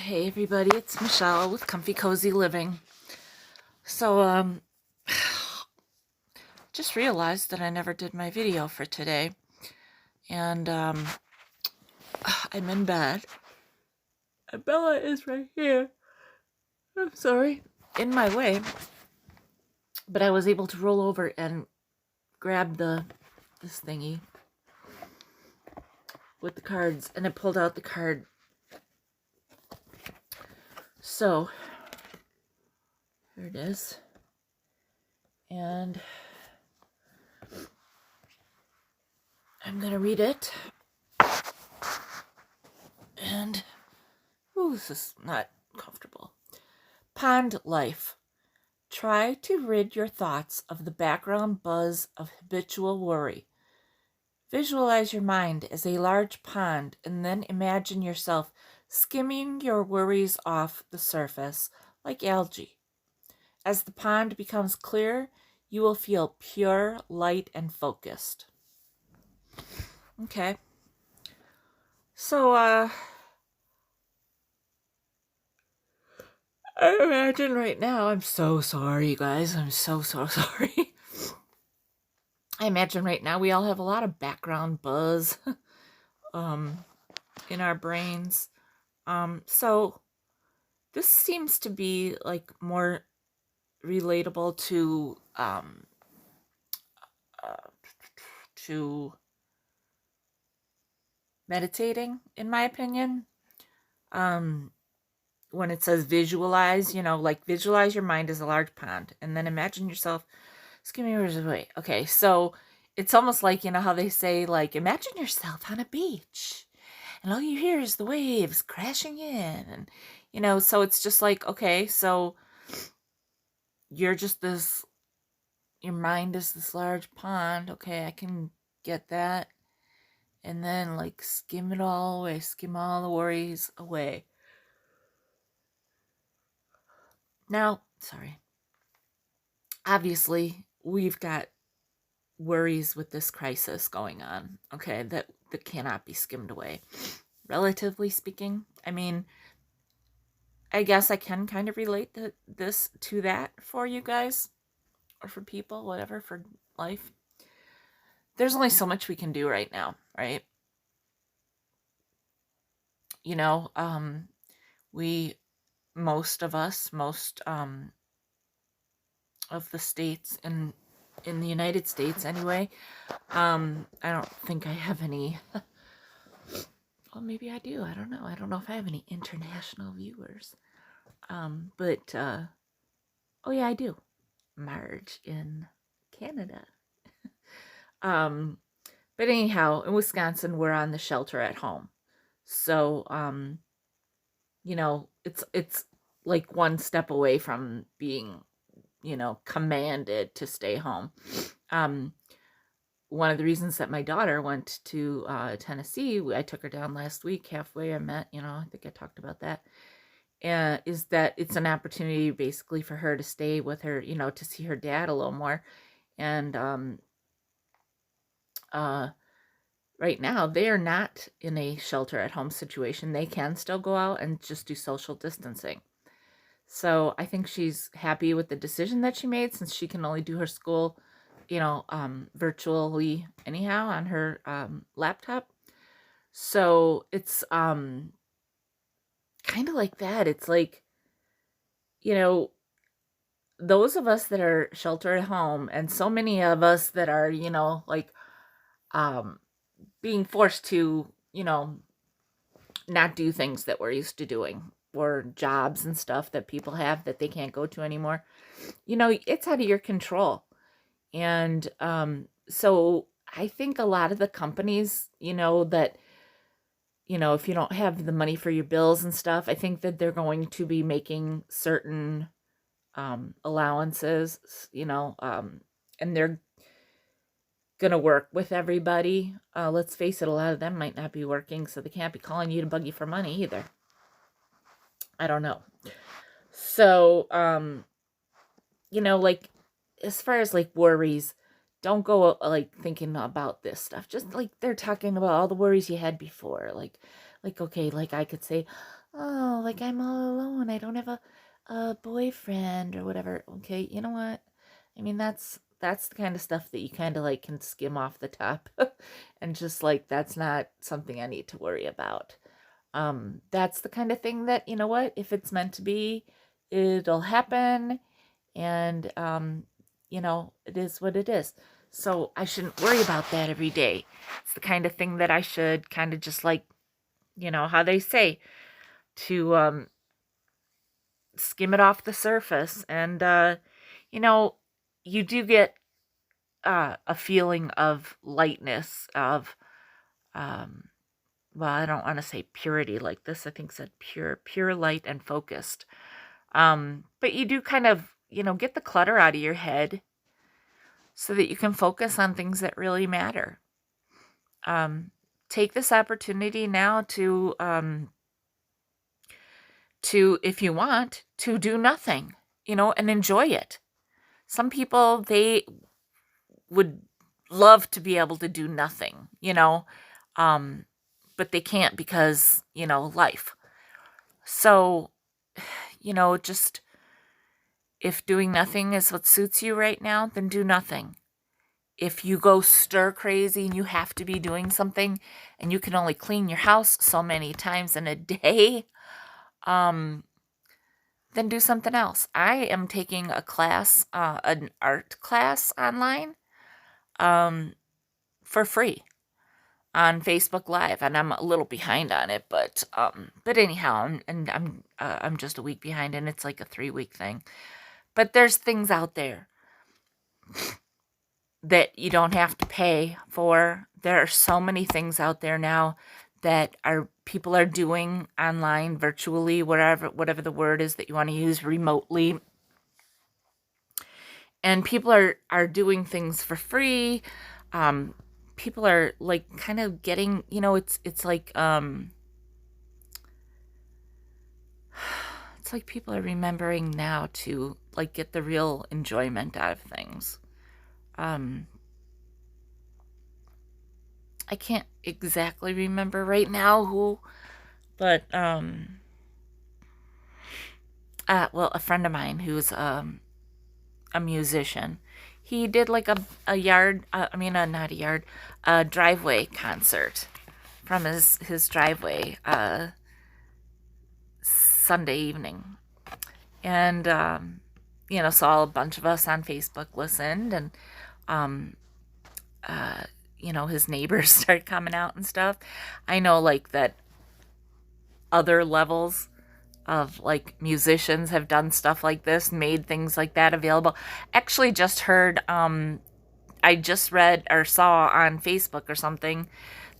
Hey everybody, it's Michelle with Comfy Cozy Living. So, just realized that I never did my video for today. And, I'm in bed. And Bella is right here. I'm sorry. In my way. But I was able to roll over and grab this thingy with the cards. And I pulled out the card. So, here it is. And I'm going to read it. And, this is not comfortable. Pond life. Try to rid your thoughts of the background buzz of habitual worry. Visualize your mind as a large pond and then imagine yourself skimming your worries off the surface like algae. As the pond becomes clear, you will feel pure, light, and focused. Okay. So, I imagine right now, I'm so sorry, you guys. I'm so sorry. I imagine right now we all have a lot of background buzz in our brains. So this seems to be like more relatable to meditating, in my opinion. When it says visualize, like visualize your mind as a large pond and then imagine yourself skimming yours away. Okay, so it's almost like, how they say, like, imagine yourself on a beach and all you hear is the waves crashing in. And, so it's just like, okay, so you're just your mind is this large pond. Okay, I can get that. And then, like, skim it all away, skim all the worries away. Now, sorry. Obviously, we've got worries with this crisis going on, okay, that cannot be skimmed away. Relatively speaking, I mean, I guess I can kind of relate this to that for you guys, or for people, whatever, for life. There's only so much we can do right now, right? Most of the states in the United States anyway, I don't think I have any, well, maybe I do, I don't know if I have any international viewers, but, oh yeah, I do. Marge in Canada. But anyhow, in Wisconsin, we're on the shelter at home. So, it's like one step away from being, commanded to stay home. One of the reasons that my daughter went to Tennessee, I took her down last week, halfway I met, I think I talked about that, is that it's an opportunity basically for her to stay with her, to see her dad a little more. And right now, they are not in a shelter at home situation. They can still go out and just do social distancing. So I think she's happy with the decision that she made, since she can only do her school, virtually anyhow on her laptop. So it's kind of like that. It's like, those of us that are shelter at home, and so many of us that are, like, being forced to, not do things that we're used to doing, or jobs and stuff that people have that they can't go to anymore. It's out of your control. And so I think a lot of the companies, that, if you don't have the money for your bills and stuff, I think that they're going to be making certain allowances, and they're gonna work with everybody. Let's face it, a lot of them might not be working, so they can't be calling you to bug you for money either. I don't know. So, like, as far as like worries, don't go like thinking about this stuff. Just like they're talking about all the worries you had before. Like, okay, like I could say, oh, like I'm all alone. I don't have a boyfriend or whatever. Okay, you know what? I mean, that's the kind of stuff that you kind of like can skim off the top and just like that's not something I need to worry about. That's the kind of thing that, you know what, if it's meant to be, it'll happen and it is what it is. So I shouldn't worry about that every day. It's the kind of thing that I should kind of just like, how they say to skim it off the surface. And you do get a feeling of lightness, of well, I don't want to say purity like this. I think said pure light and focused. But you do kind of, get the clutter out of your head so that you can focus on things that really matter. Take this opportunity now to, if you want, to do nothing, and enjoy it. Some people, they would love to be able to do nothing, but they can't because, life. So, just if doing nothing is what suits you right now, then do nothing. If you go stir crazy and you have to be doing something and you can only clean your house so many times in a day, then do something else. I am taking a class, an art class online, for free on Facebook Live, and I'm a little behind on it, but anyhow, I'm just a week behind, and it's like a 3-week thing. But there's things out there that you don't have to pay for. There are so many things out there now that people are doing online, virtually, whatever the word is that you want to use, remotely. And people are doing things for free. People are like kind of getting, it's like it's like people are remembering now to like get the real enjoyment out of things. I can't exactly remember right now who, but a friend of mine who's a musician, he did like a yard, not a yard, a driveway concert from his driveway Sunday evening. And, so a bunch of us on Facebook listened, and, his neighbors started coming out and stuff. I know like that other levels of like musicians have done stuff like this, made things like that available. Actually just heard, I just read or saw on Facebook or something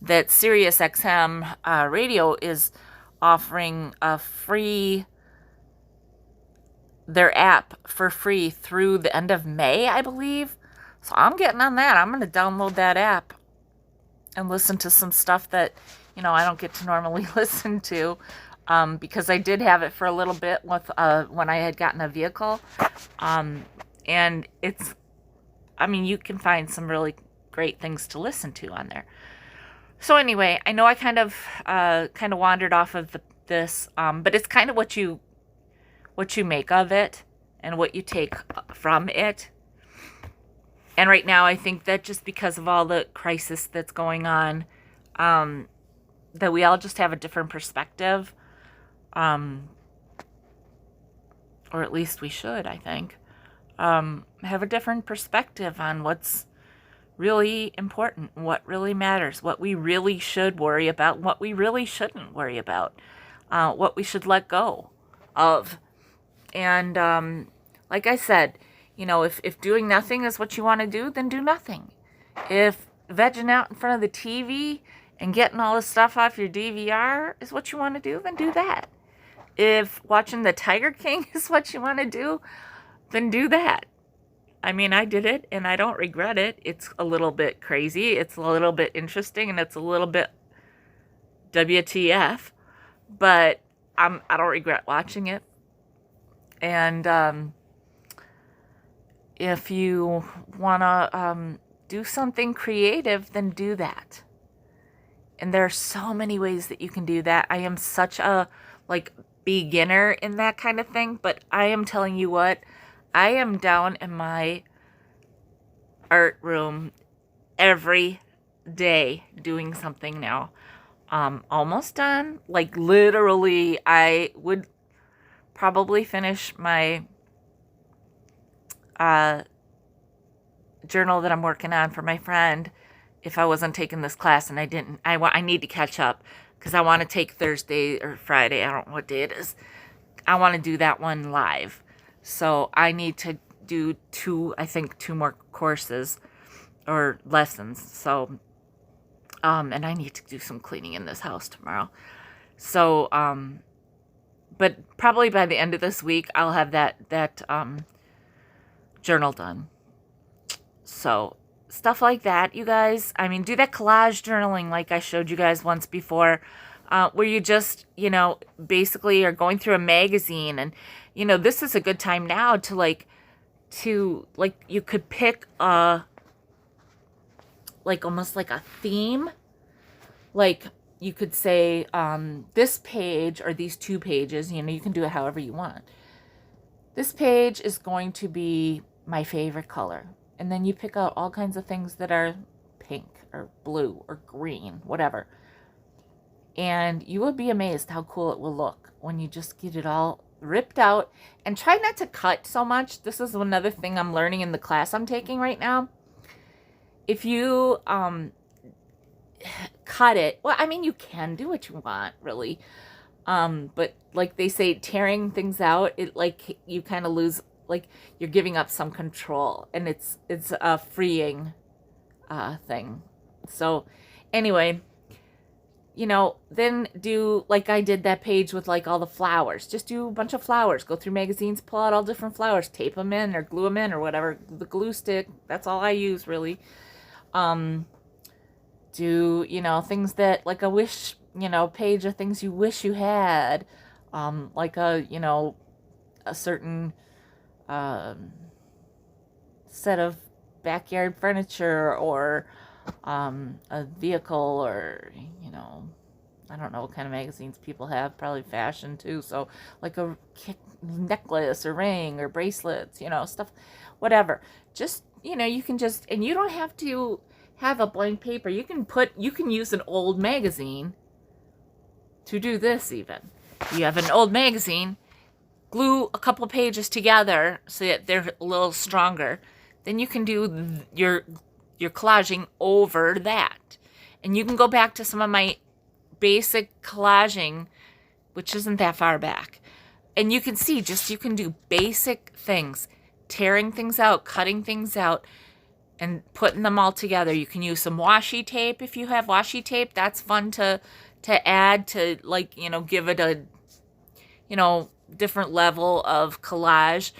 that Sirius XM radio is offering their app for free through the end of May, I believe. So I'm getting on that. I'm going to download that app and listen to some stuff that, I don't get to normally listen to, because I did have it for a little bit with when I had gotten a vehicle. And you can find some really great things to listen to on there. So anyway, I know I kind of wandered off of this, but it's kind of what you make of it and what you take from it. And right now, I think that just because of all the crisis that's going on, that we all just have a different perspective, or at least we should, I think, have a different perspective on what's really important, what really matters, what we really should worry about, what we really shouldn't worry about, what we should let go of. And like I said, if doing nothing is what you want to do, then do nothing. If vegging out in front of the TV and getting all this stuff off your DVR is what you want to do, then do that. If watching the Tiger King is what you want to do, then do that. I did it and I don't regret it. It's a little bit crazy. It's a little bit interesting, and it's a little bit WTF, but I don't regret watching it. And if you want to do something creative, then do that. And there are so many ways that you can do that. I am such a like beginner in that kind of thing, but I am telling you what, I am down in my art room every day doing something now. Almost done. Like literally, I would probably finish my journal that I'm working on for my friend if I wasn't taking this class, and I didn't. I need to catch up because I want to take Thursday or Friday. I don't know what day it is. I want to do that one live. So I need to do two more courses or lessons. So, and I need to do some cleaning in this house tomorrow. So, but probably by the end of this week, I'll have that journal done. So stuff like that, you guys. I mean, do that collage journaling like I showed you guys once before, where you just, basically are going through a magazine. And, this is a good time now to you could pick almost like a theme. Like you could say this page or these 2 pages, you can do it however you want. This page is going to be my favorite color. And then you pick out all kinds of things that are pink or blue or green, whatever. And you will be amazed how cool it will look when you just get it all ripped out. And try not to cut so much. This is another thing I'm learning in the class I'm taking right now. If you cut it, well, I mean, you can do what you want, really. But like they say, tearing things out, you kind of lose, you're giving up some control, and it's a freeing thing. So anyway, then do like I did that page with all the flowers. Just do a bunch of flowers. Go through magazines, pull out all different flowers, tape them in or glue them in or whatever. The glue stick, that's all I use really. Do, things that like a wish, page of things you wish you had. Like a certain set of backyard furniture or a vehicle or, I don't know what kind of magazines people have, probably fashion too. So like a necklace or ring or bracelets, stuff, whatever. Just, you can just, and you don't have to have a blank paper. You can use an old magazine to do this even. You have an old magazine, glue a couple pages together so that they're a little stronger. Then you can do your collaging over that. And you can go back to some of my basic collaging, which isn't that far back. And you can see you can do basic things, tearing things out, cutting things out, and putting them all together. You can use some washi tape if you have washi tape. That's fun to add to give it a, different level of collage.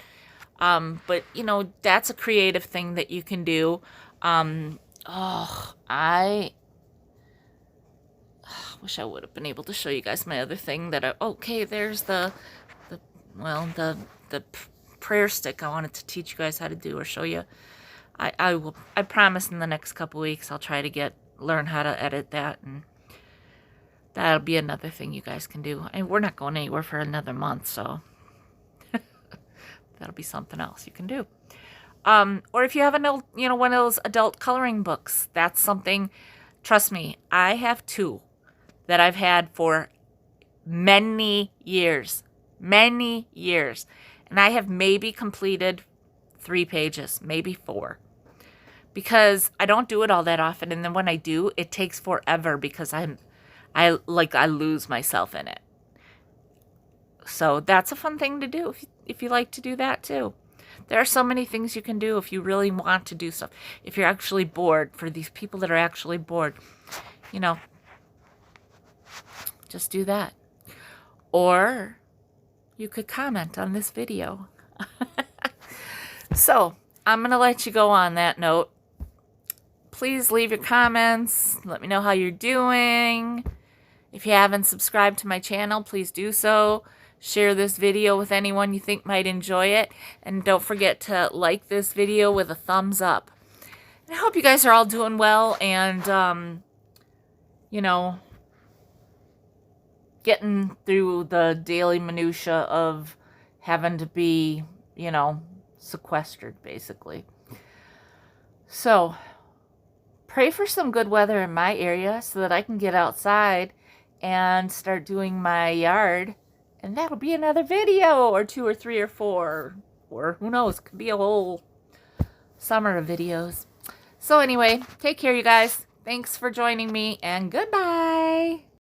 But that's a creative thing that you can do. I wish I would have been able to show you guys my other thing there's the prayer stick I wanted to teach you guys how to do or show you. I promise in the next couple weeks I'll try to learn how to edit that, and that'll be another thing you guys can do. And we're not going anywhere for another month, so that'll be something else you can do. Or if you have one of those adult coloring books, that's something. Trust me, I have 2 that I've had for many years, and I have maybe completed 3 pages, maybe 4. Because I don't do it all that often, and then when I do, it takes forever because I lose myself in it. So that's a fun thing to do if you like to do that too. There are so many things you can do if you really want to do stuff. If you're actually bored, for these people that are actually bored, just do that. Or you could comment on this video. So I'm going to let you go on that note. Please leave your comments. Let me know how you're doing. If you haven't subscribed to my channel, please do so. Share this video with anyone you think might enjoy it. And don't forget to like this video with a thumbs up. And I hope you guys are all doing well. And, getting through the daily minutia of having to be, you know, sequestered, basically. So, pray for some good weather in my area so that I can get outside and start doing my yard. And that'll be another video, or 2 or 3 or 4, or who knows, could be a whole summer of videos. So anyway, take care, you guys. Thanks for joining me, and goodbye.